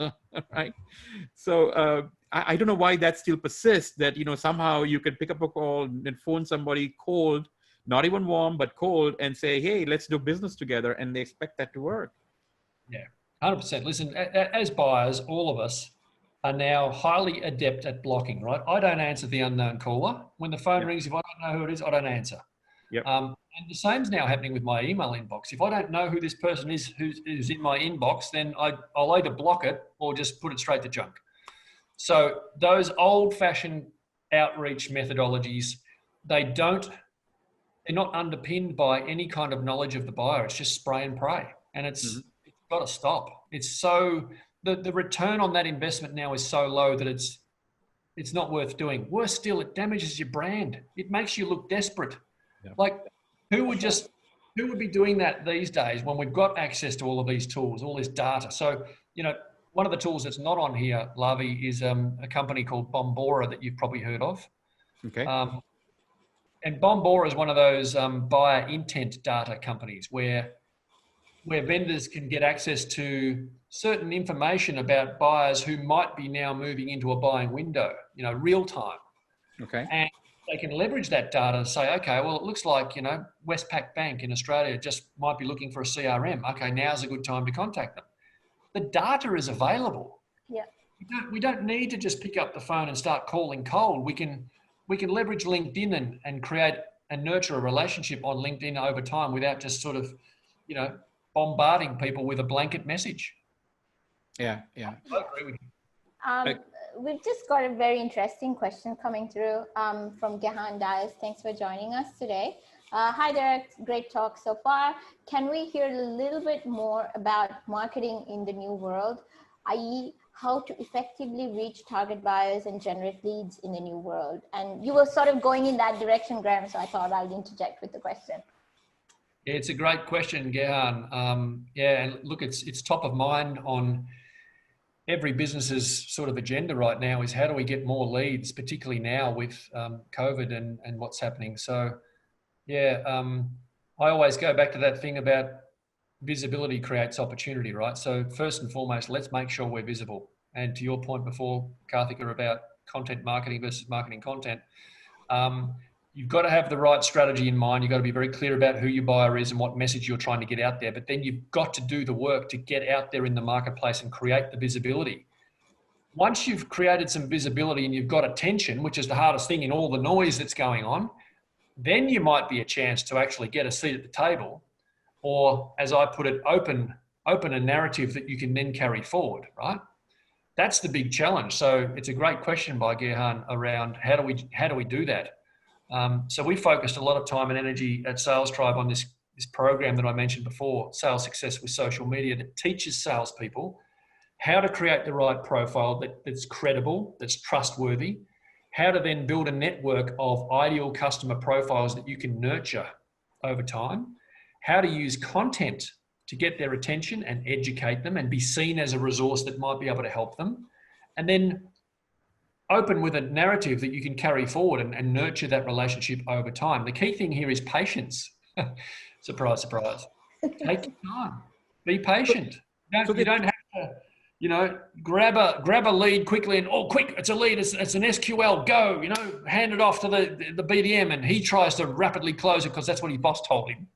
right? So I don't know why that still persists, that, somehow you could pick up a call and phone somebody cold, not even warm, but cold, and say, hey, let's do business together. And they expect that to work. Yeah, 100%. Listen, as buyers, all of us are now highly adept at blocking, right? I don't answer the unknown caller. When the phone rings, if I don't know who it is, I don't answer. Yep. And the same's now happening with my email inbox. If I don't know who this person is who's in my inbox, then I'll either block it or just put it straight to junk. So those old-fashioned outreach methodologies, they're not underpinned by any kind of knowledge of the buyer. It's just spray and pray. and it's got to stop. It's so the return on that investment now is so low that it's not worth doing. Worse still, it damages your brand. It makes you look desperate. Yep. Like who would be doing that these days when we've got access to all of these tools, all this data? So, one of the tools that's not on here, Lavi, is a company called Bombora that you've probably heard of. Okay. And Bombora is one of those buyer intent data companies where vendors can get access to certain information about buyers who might be now moving into a buying window, real time. Okay. And they can leverage that data and say, okay, well, it looks like, Westpac Bank in Australia just might be looking for a CRM. Okay, now's a good time to contact them. The data is available. Yeah. We don't need to just pick up the phone and start calling cold. We can leverage LinkedIn and create and nurture a relationship on LinkedIn over time without just sort of, bombarding people with a blanket message. Yeah. I agree with you. We've just got a very interesting question coming through from Gehan Dias. Thanks for joining us today. Hi Derek, great talk so far. Can we hear a little bit more about marketing in the new world, i.e. how to effectively reach target buyers and generate leads in the new world? And you were sort of going in that direction, Graham, so I thought I'd interject with the question. Yeah, it's a great question, Gehan. And look, it's top of mind on every business's sort of agenda right now is how do we get more leads, particularly now with COVID and what's happening. So, I always go back to that thing about visibility creates opportunity, right? So first and foremost, let's make sure we're visible. And to your point before, Karthika, about content marketing versus marketing content, you've got to have the right strategy in mind. You've got to be very clear about who your buyer is and what message you're trying to get out there. But then you've got to do the work to get out there in the marketplace and create the visibility. Once you've created some visibility and you've got attention, which is the hardest thing in all the noise that's going on, then you might be a chance to actually get a seat at the table, or as I put it, open a narrative that you can then carry forward, right? That's the big challenge. So it's a great question by Gehan around how do we do that? So we focused a lot of time and energy at Sales Tribe on this program that I mentioned before, Sales Success with Social Media, that teaches salespeople how to create the right profile that's credible, that's trustworthy, how to then build a network of ideal customer profiles that you can nurture over time, how to use content to get their attention and educate them and be seen as a resource that might be able to help them, and then open with a narrative that you can carry forward and nurture that relationship over time. The key thing here is patience. Surprise, surprise. Take your time. Be patient. You don't have to, grab a lead quickly and, quick, it's a lead, it's an SQL, go, hand it off to the BDM and he tries to rapidly close it because that's what his boss told him.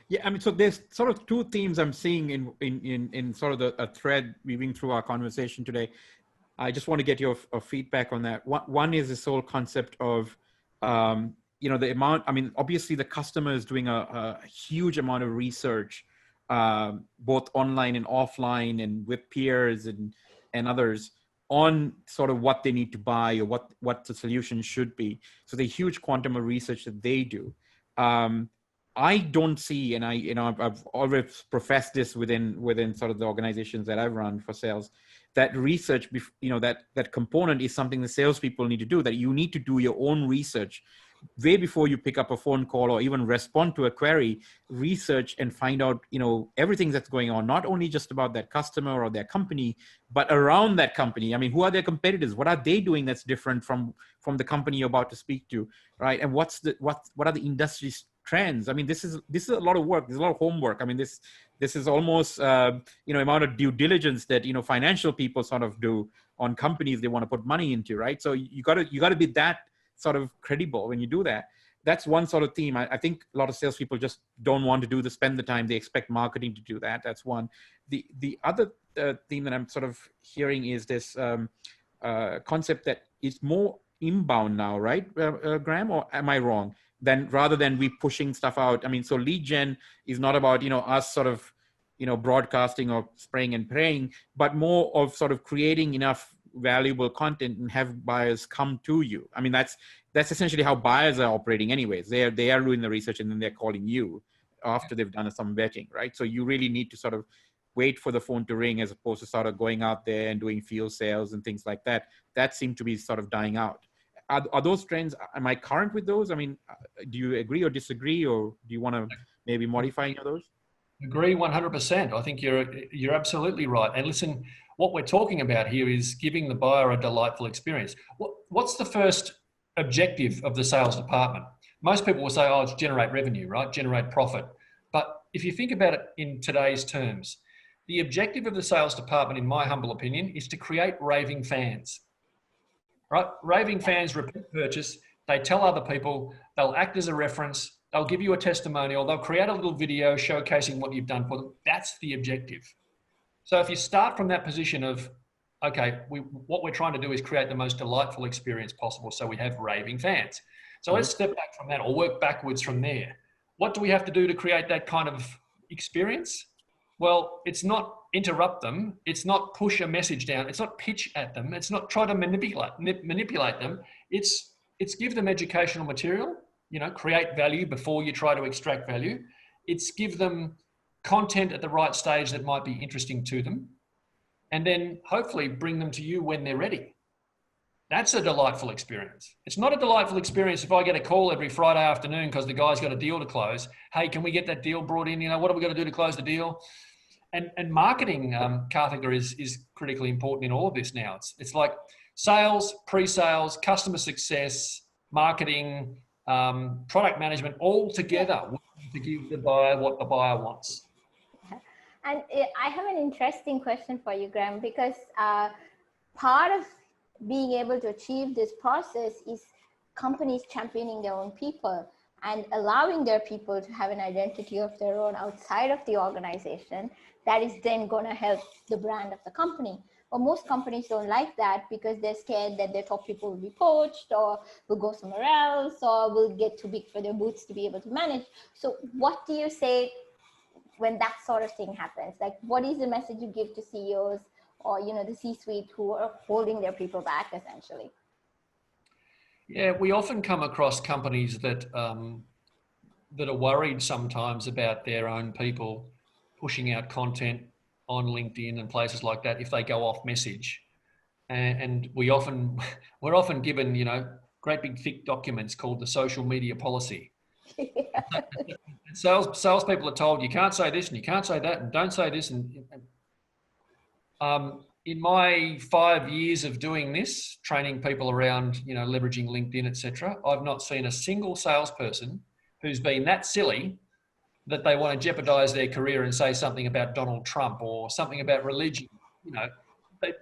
Yeah, I mean, so there's sort of two themes I'm seeing in sort of a thread weaving through our conversation today. I just want to get your feedback on that. One is this whole concept of, the amount, I mean, obviously the customer is doing a huge amount of research, both online and offline and with peers and others on sort of what they need to buy or what the solution should be. So the huge quantum of research that they do. I don't see, and I've always professed this within sort of the organizations that I've run for sales, that research, that component is something the salespeople need to do, that you need to do your own research way before you pick up a phone call or even respond to a query. Research and find out, everything that's going on, not only just about that customer or their company, but around that company. I mean, who are their competitors? What are they doing that's different from the company you're about to speak to, right? And what are the industry trends? I mean, this is a lot of work. There's a lot of homework. I mean, this is almost amount of due diligence that financial people sort of do on companies they want to put money into, right? So you got to be that sort of credible when you do that. That's one sort of theme. I think a lot of salespeople just don't want to spend the time. They expect marketing to do that. That's one. The other theme that I'm sort of hearing is this concept that it's more inbound now, right, Graham? Or am I wrong? Rather than we pushing stuff out. I mean, so lead gen is not about, us sort of, broadcasting or spraying and praying, but more of sort of creating enough valuable content and have buyers come to you. I mean, that's essentially how buyers are operating anyways. They are doing the research and then they're calling you. after they've done some vetting, right? So you really need to sort of wait for the phone to ring as opposed to sort of going out there and doing field sales and things like that. That seemed to be sort of dying out. Are those trends, am I current with those? I mean, do you agree or disagree, or do you want to maybe modify any of those? Agree 100%. I think you're absolutely right. And listen, what we're talking about here is giving the buyer a delightful experience. What's the first objective of the sales department? Most people will say, oh, it's generate revenue, right? Generate profit. But if you think about it in today's terms, the objective of the sales department, in my humble opinion, is to create raving fans. Right? Raving fans repeat purchase. They tell other people, they'll act as a reference, they'll give you a testimonial, they'll create a little video showcasing what you've done for them. That's the objective. So if you start from that position of, okay, what we're trying to do is create the most delightful experience possible, so we have raving fans. So let's step back from that or work backwards from there. What do we have to do to create that kind of experience? Well, it's not interrupt them. It's not push a message down. It's not pitch at them. It's not try to manipulate them. It's give them educational material, create value before you try to extract value. It's give them content at the right stage that might be interesting to them. And then hopefully bring them to you when they're ready. That's a delightful experience. It's not a delightful experience if I get a call every Friday afternoon because the guy's got a deal to close. Hey, can we get that deal brought in? What are we going to do to close the deal? And marketing, Karthika, is critically important in all of this now. It's like sales, pre-sales, customer success, marketing, product management, all together to give the buyer what the buyer wants. And I have an interesting question for you, Graham, because part of being able to achieve this process is companies championing their own people and allowing their people to have an identity of their own outside of the organization that is then going to help the brand of the company. But most companies don't like that because they're scared that their top people will be poached or will go somewhere else or will get too big for their boots to be able to manage. So what do you say when that sort of thing happens? Like, what is the message you give to CEOs or, the C-suite who are holding their people back, essentially? Yeah, we often come across companies that that are worried sometimes about their own people pushing out content on LinkedIn and places like that if they go off message. And we're often given, great big thick documents called the social media policy. Yeah. Salespeople are told you can't say this and you can't say that and don't say this. And in my 5 years of doing this, training people around, leveraging LinkedIn, etc., I've not seen a single salesperson who's been that silly that they want to jeopardize their career and say something about Donald Trump or something about religion.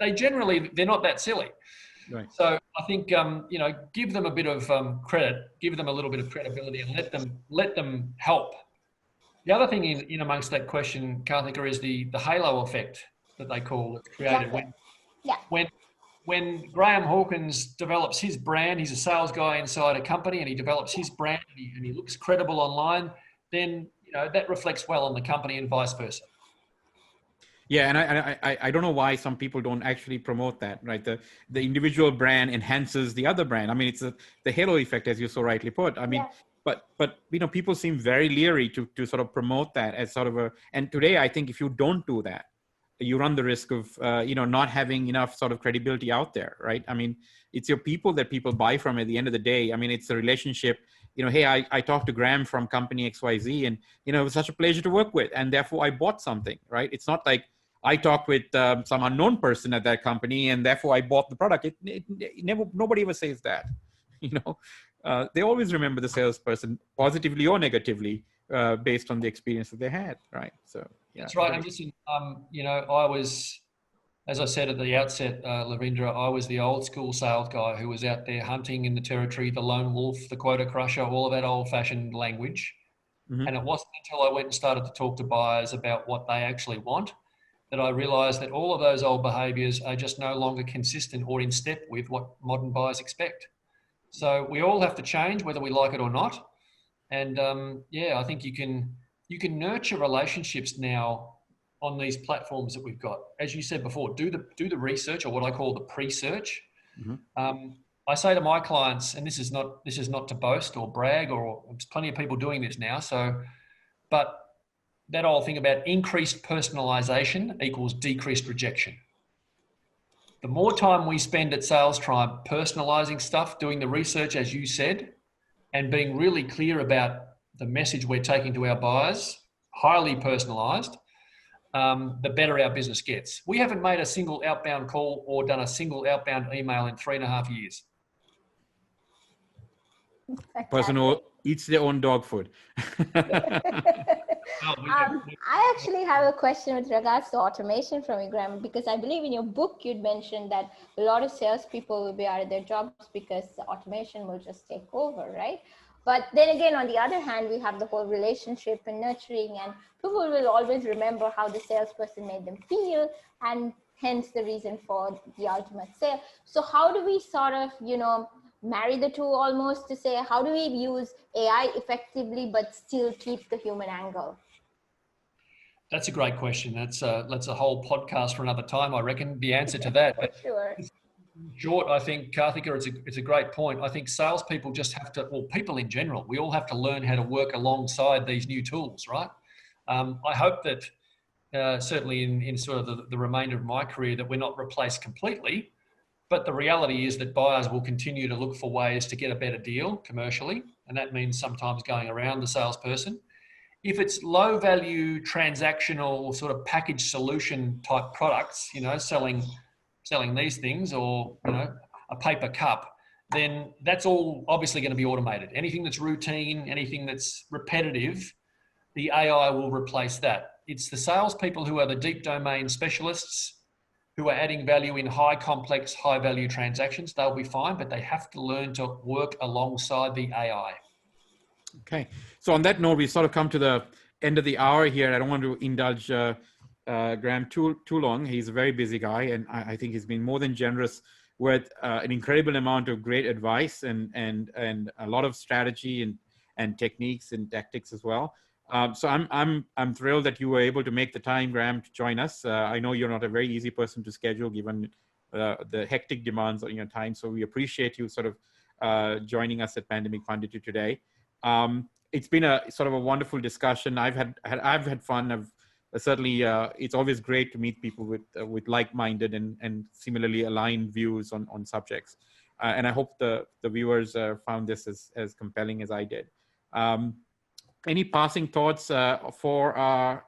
They generally, they're not that silly. Right. So I think, give them a bit of credit, give them a little bit of credibility and let them help. The other thing in amongst that question, Karthika, is the halo effect that they call it created. Exactly. When Graham Hawkins develops his brand, he's a sales guy inside a company and he develops his brand and he looks credible online, then that reflects well on the company and vice versa. Yeah, and I don't know why some people don't actually promote that, right? The individual brand enhances the other brand. I mean, it's the halo effect, as you so rightly put. I mean, yeah. But people seem very leery to sort of promote that as sort of and today I think if you don't do that, you run the risk of not having enough sort of credibility out there, right? I mean, it's your people that people buy from at the end of the day. I mean, it's a relationship. Hey, I talked to Graham from company XYZ and, it was such a pleasure to work with. And therefore I bought something, right? It's not like I talked with some unknown person at that company and therefore I bought the product. It never, nobody ever says that, they always remember the salesperson positively or negatively based on the experience that they had, right? So yeah. That's right. And listen, I was, as I said at the outset, Lavindra, I was the old school sales guy who was out there hunting in the territory, the lone wolf, the quota crusher, all of that old fashioned language. Mm-hmm. And it wasn't until I went and started to talk to buyers about what they actually want that I realized that all of those old behaviors are just no longer consistent or in step with what modern buyers expect. So we all have to change whether we like it or not. And I think you can nurture relationships now on these platforms that we've got. As you said before, do the research, or what I call the pre-search. Mm-hmm. I say to my clients, and this is not to boast or brag, or there's plenty of people doing this now. So but that whole thing about increased personalization equals decreased rejection. The more time we spend at Sales Tribe personalizing stuff, doing the research, as you said, and being really clear about the message we're taking to our buyers, highly personalized, the better our business gets. We haven't made a single outbound call or done a single outbound email in 3.5 years. Person who eats their own dog food. I actually have a question with regards to automation from you, Graham, because I believe in your book you'd mentioned that a lot of salespeople will be out of their jobs because the automation will just take over, right? But then again, on the other hand, we have the whole relationship and nurturing, and people will always remember how the salesperson made them feel, and hence the reason for the ultimate sale. So how do we sort of, marry the two almost, to say, how do we use AI effectively, but still keep the human angle? That's a great question. That's a whole podcast for another time, I reckon, the answer to that. But sure. Short, I think, Karthika, it's a great point. I think salespeople just have to, or people in general, we all have to learn how to work alongside these new tools, right? I hope that certainly in sort of the remainder of my career that we're not replaced completely, but the reality is that buyers will continue to look for ways to get a better deal commercially, and that means sometimes going around the salesperson. If it's low value, transactional, sort of package solution type products, selling these things, or a paper cup, then that's all obviously going to be automated. Anything that's routine, anything that's repetitive, the AI will replace that. It's the salespeople who are the deep domain specialists who are adding value in high complex, high value transactions. They'll be fine, but they have to learn to work alongside the AI. Okay. So on that note, we sort of come to the end of the hour here. I don't want to indulge Graham too long. He's a very busy guy, and I think he's been more than generous with an incredible amount of great advice and a lot of strategy and techniques and tactics as well. So I'm thrilled that you were able to make the time, Graham, to join us. I know you're not a very easy person to schedule given the hectic demands on your time. So we appreciate you sort of joining us at Pandemic Punditry today. It's been a sort of a wonderful discussion. I've had fun. I've certainly it's always great to meet people with like-minded and similarly aligned views on subjects. And I hope the viewers found this as compelling as I did. Any passing thoughts for our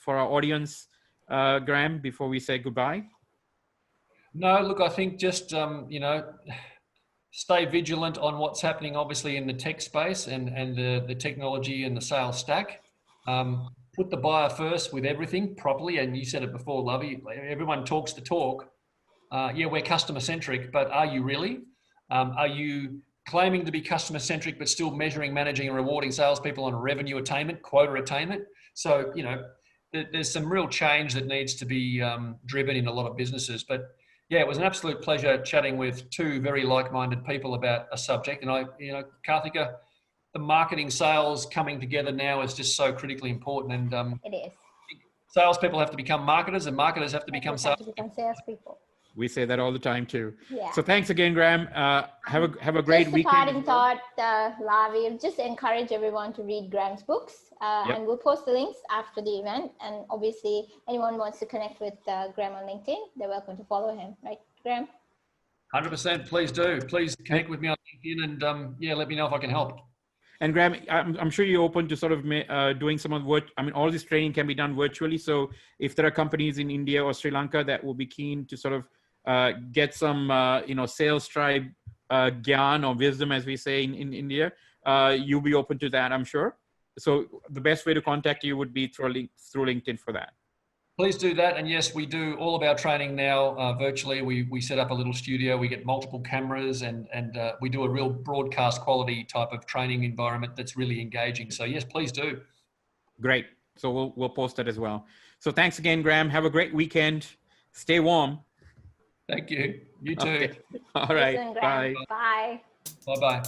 audience, Graham, before we say goodbye? No, look, I think just stay vigilant on what's happening, obviously, in the tech space and the technology and the sales stack. Put the buyer first with everything properly. And you said it before, Lovey, everyone talks the talk. Yeah, we're customer centric, but are you really? Are you claiming to be customer centric, but still measuring, managing and rewarding salespeople on revenue attainment, quota attainment? So, there's some real change that needs to be driven in a lot of businesses. But yeah, it was an absolute pleasure chatting with two very like-minded people about a subject. And Karthika, the marketing sales coming together now is just so critically important. And it is. Salespeople have to become marketers, and marketers have to become salespeople. We say that all the time too. Yeah. So thanks again, Graham. Have a great weekend. Just a parting thought, Lavi, just encourage everyone to read Graham's books, and we'll post the links after the event. And obviously, anyone wants to connect with Graham on LinkedIn, they're welcome to follow him, right, Graham? 100%. Please do. Please connect with me on LinkedIn, and let me know if I can help. And Graham, I'm sure you're open to sort of doing some of the work. I mean, all this training can be done virtually. So if there are companies in India or Sri Lanka that will be keen to sort of get some, sales tribe gyan or wisdom, as we say in India, you'll be open to that, I'm sure. So the best way to contact you would be through LinkedIn for that. Please do that. And yes, we do all of our training now virtually. We set up a little studio. We get multiple cameras and we do a real broadcast quality type of training environment that's really engaging. So yes, please do. Great. So we'll post that as well. So thanks again, Graham. Have a great weekend. Stay warm. Thank you. You too. Okay. All right. Bye. Bye. Bye-bye.